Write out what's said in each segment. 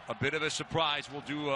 a bit of a surprise. We'll do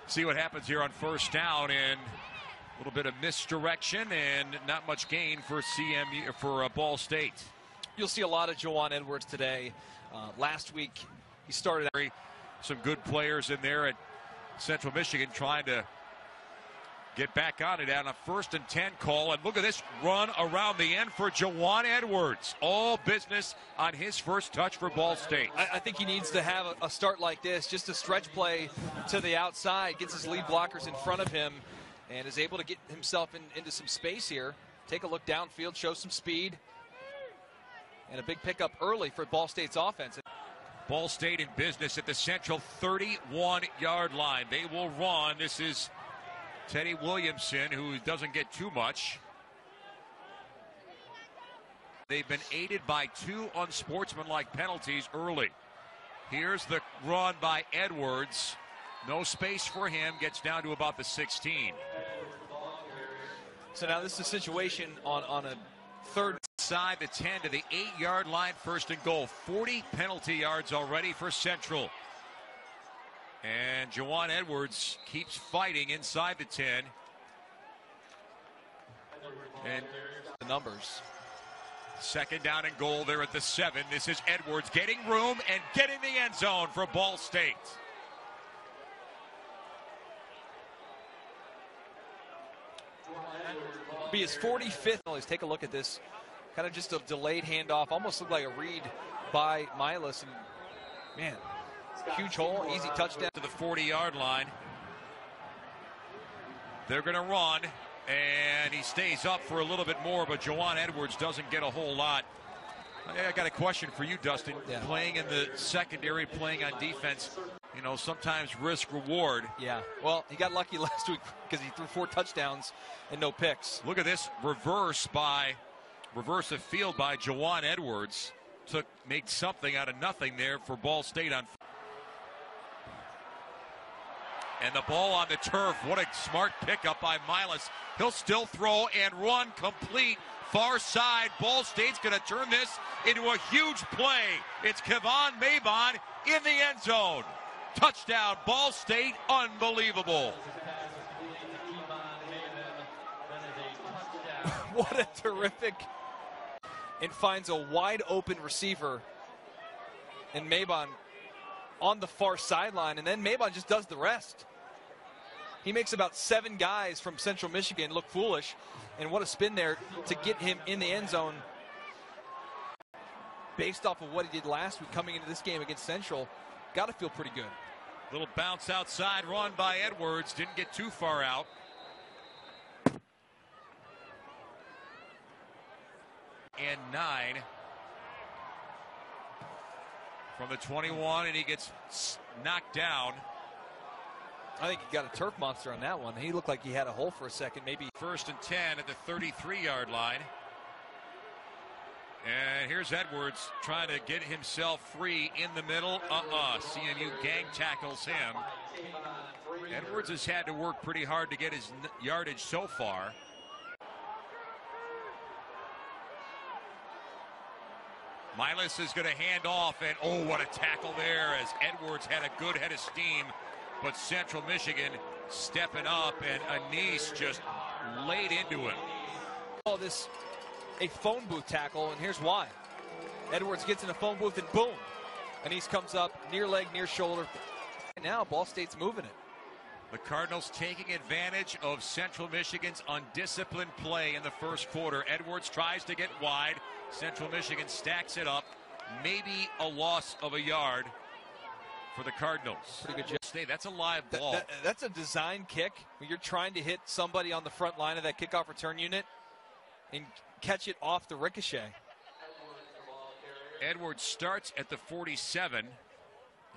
see what happens here on first down, and a little bit of misdirection and not much gain for CMU for Ball State. You'll see a lot of Jahwan Edwards today. Last week he started some good players in there at Central Michigan trying to get back on it on a 1st and 10 call. And look at this run around the end for Jahwan Edwards. All business on his first touch for Ball State. I think he needs to have a start like this, just a stretch play to the outside, gets his lead blockers in front of him, and is able to get himself into some space here. Take a look downfield, show some speed, and a big pickup early for Ball State's offense. Ball State in business at the Central 31-yard line. They will run. This is Teddy Williamson, who doesn't get too much. They've been aided by 2 unsportsmanlike penalties early. Here's the run by Edwards. No space for him. Gets down to about the 16. So now this is a situation on a third side, the 10 to the 8-yard line, 1st and goal. 40 penalty yards already for Central. And Jahwan Edwards keeps fighting inside the 10. And the numbers. 2nd down and goal there at the 7. This is Edwards getting room and getting the end zone for Ball State. Be his 45th. Let's take a look at this. Kind of just a delayed handoff. Almost looked like a read by Milas. And man, huge hole, easy touchdown. To the 40-yard line. They're going to run, and he stays up for a little bit more, but Jahwan Edwards doesn't get a whole lot. I got a question for you, Dustin. Yeah. Playing in the secondary, playing on defense, you know, sometimes risk-reward. Yeah, well, he got lucky last week because he threw 4 touchdowns and no picks. Look at this reverse of field by Jahwan Edwards. Made something out of nothing there for Ball State on. And the ball on the turf. What a smart pickup by Milas. He'll still throw and run complete. Far side. Ball State's going to turn this into a huge play. It's Kevon Mabon in the end zone. Touchdown, Ball State. Unbelievable. What a terrific. And finds a wide open receiver. And Mabon on the far sideline. And then Mabon just does the rest. He makes about 7 guys from Central Michigan look foolish. And what a spin there to get him in the end zone. Based off of what he did last week coming into this game against Central, got to feel pretty good. Little bounce outside run by Edwards. Didn't get too far out. And 9 from the 21, and he gets knocked down. I think he got a turf monster on that one. He looked like he had a hole for a second. Maybe 1st and 10 at the 33-yard line. And here's Edwards trying to get himself free in the middle. CMU gang tackles him. Edwards has had to work pretty hard to get his yardage so far. Milas is going to hand off, and oh, what a tackle there as Edwards had a good head of steam. But Central Michigan stepping up, and Anise just laid into him. Call this a phone booth tackle, and here's why. Edwards gets in a phone booth, and boom. Anise comes up, near leg, near shoulder. And now Ball State's moving it. The Cardinals taking advantage of Central Michigan's undisciplined play in the first quarter. Edwards tries to get wide. Central Michigan stacks it up. Maybe a loss of a yard for the Cardinals. Pretty good job. That's a live ball. That's a design kick. When you're trying to hit somebody on the front line of that kickoff return unit and catch it off the ricochet. Edwards starts at the 47,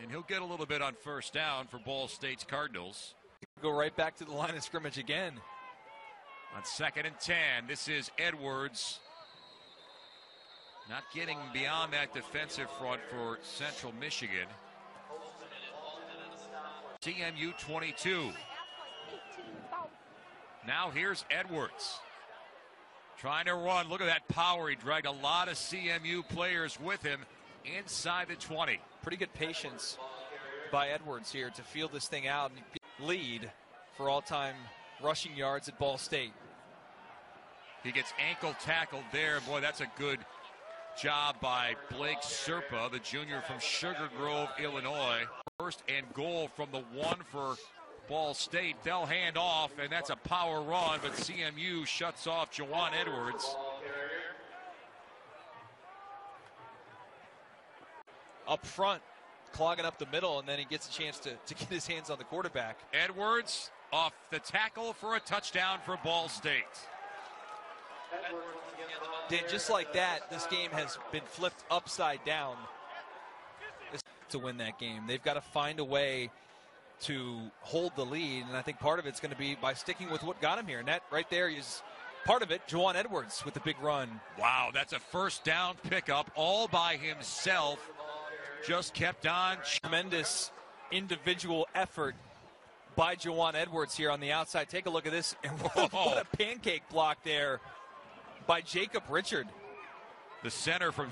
and he'll get a little bit on first down for Ball State's Cardinals. Go right back to the line of scrimmage again. On 2nd and 10, this is Edwards. Not getting beyond that defensive front for Central Michigan. CMU 22. Now here's Edwards. Trying to run. Look at that power. He dragged a lot of CMU players with him inside the 20. Pretty good patience by Edwards here to field this thing out and lead for all-time rushing yards at Ball State. He gets ankle tackled there. Boy, that's a good job by Blake Serpa, the junior from Sugar Grove, Illinois. First and goal from the 1 for Ball State. They'll hand off, and that's a power run, but CMU shuts off Jahwan Edwards. Up front, clogging up the middle, and then he gets a chance to get his hands on the quarterback. Edwards off the tackle for a touchdown for Ball State. Dan, just like that, this game has been flipped upside down to win that game. They've got to find a way to hold the lead, and I think part of it's going to be by sticking with what got him here. And that right there is part of it. Jahwan Edwards with the big run. Wow, that's a first down pickup all by himself. Just kept on. Tremendous individual effort by Jahwan Edwards here on the outside. Take a look at this. And what a pancake block there by Jacob Richard. The center from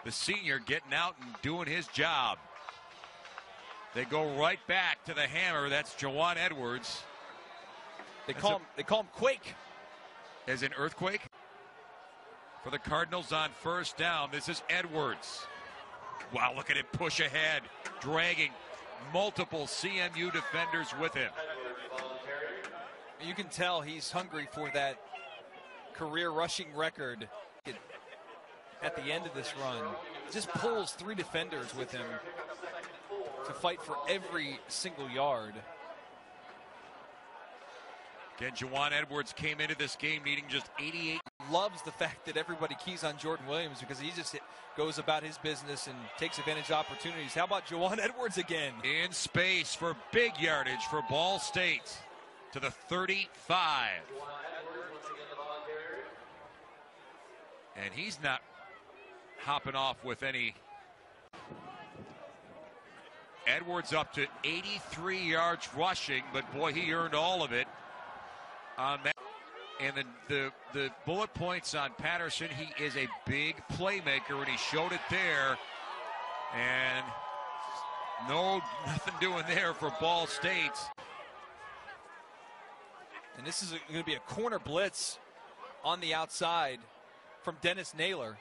the senior getting out and doing his job. They go right back to the hammer. That's Jahwan Edwards. They call him Quake. As an earthquake. For the Cardinals on first down. This is Edwards. Wow, look at him push ahead, dragging multiple CMU defenders with him. You can tell he's hungry for that career rushing record at the end of this run. Just pulls 3 defenders with him to fight for every single yard. Again, Jahwan Edwards came into this game needing just 88. Loves the fact that everybody keys on Jordan Williams because he just goes about his business and takes advantage of opportunities. How about Jahwan Edwards again? In space for big yardage for Ball State to the 35. And he's not hopping off with any. Edwards up to 83 yards rushing, but boy, he earned all of it on that. And the bullet points on Patterson, he is a big playmaker, and he showed it there. And nothing doing there for Ball State. And this is going to be a corner blitz on the outside from Dennis Naylor,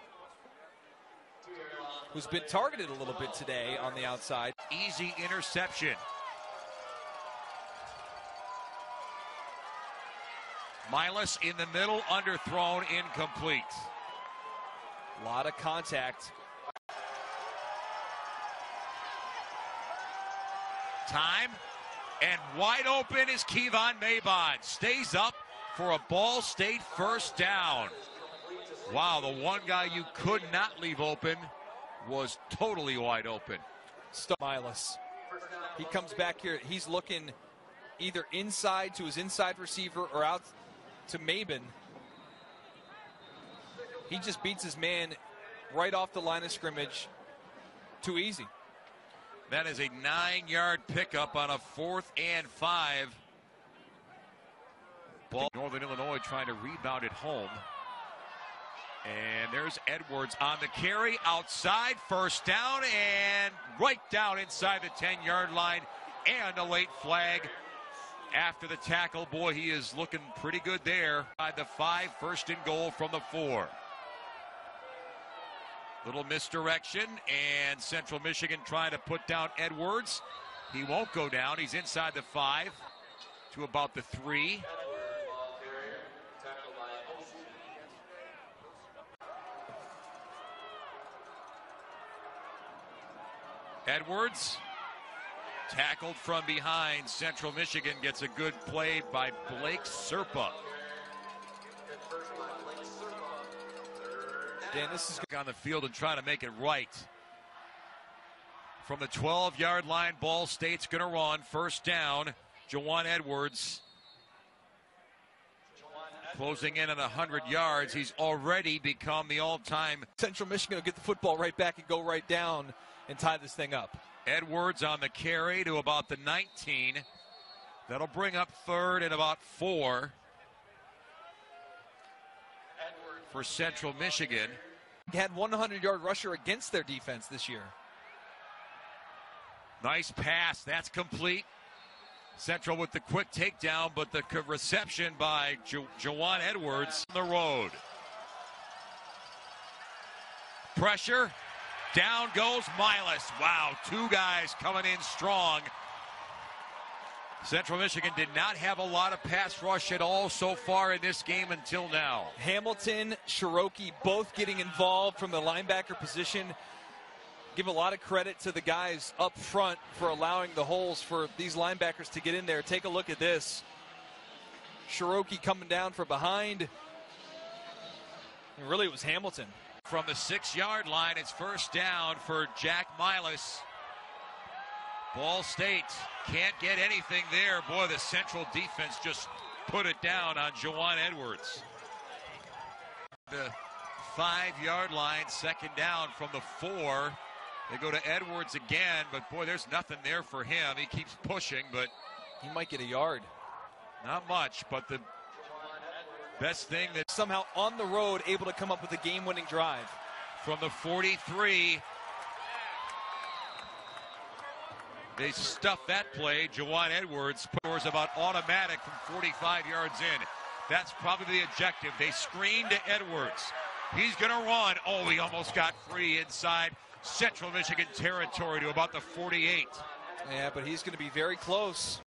who's been targeted a little bit today on the outside. Easy interception. Milas in the middle, underthrown, incomplete. A lot of contact. Time, and wide open is Kevon Mabon. Stays up for a Ball State first down. Wow, the one guy you could not leave open was totally wide open. Milas. He comes back here. He's looking either inside to his inside receiver or out to Mabon. He just beats his man right off the line of scrimmage. Too easy. That is a 9-yard pickup on a 4th and 5. Ball. Northern Illinois trying to rebound at home. And there's Edwards on the carry outside, first down, and right down inside the 10-yard line, and a late flag after the tackle. Boy, he is looking pretty good there. By the 5, first and goal from the 4. Little misdirection, and Central Michigan trying to put down Edwards. He won't go down. He's inside the 5 to about the 3. Edwards tackled from behind. Central Michigan gets a good play by Blake Serpa. Dan, this is on the field and trying to make it right. From the 12-yard line, Ball State's going to run. First down, Jahwan Edwards. Closing in on 100 yards. He's already become the all-time. Central Michigan will get the football right back and go right down and tie this thing up. Edwards on the carry to about the 19. That'll bring up 3rd and about 4 for Central Michigan. He had 100-yard rusher against their defense this year. Nice pass. That's complete. Central with the quick takedown, but the reception by Jahwan Edwards on the road. Pressure. Down goes Milas. Wow, two guys coming in strong. Central Michigan did not have a lot of pass rush at all so far in this game until now. Hamilton, Cherokee both getting involved from the linebacker position. Give a lot of credit to the guys up front for allowing the holes for these linebackers to get in there. Take a look at this. Cherokee coming down from behind. And really, it was Hamilton. From the 6-yard line, it's first down for Jack Milas. Ball State can't get anything there. Boy, the Central defense just put it down on Jahwan Edwards. The 5-yard line, second down from the 4. They go to Edwards again, but boy, there's nothing there for him. He keeps pushing, but he might get a yard. Not much, but the best thing that somehow on the road able to come up with a game-winning drive. From the 43, they stuff that play. Jahwan Edwards scores about automatic from 45 yards in. That's probably the objective. They screen to Edwards. He's going to run. Oh, he almost got free inside Central Michigan territory to about the 48. Yeah, but he's going to be very close.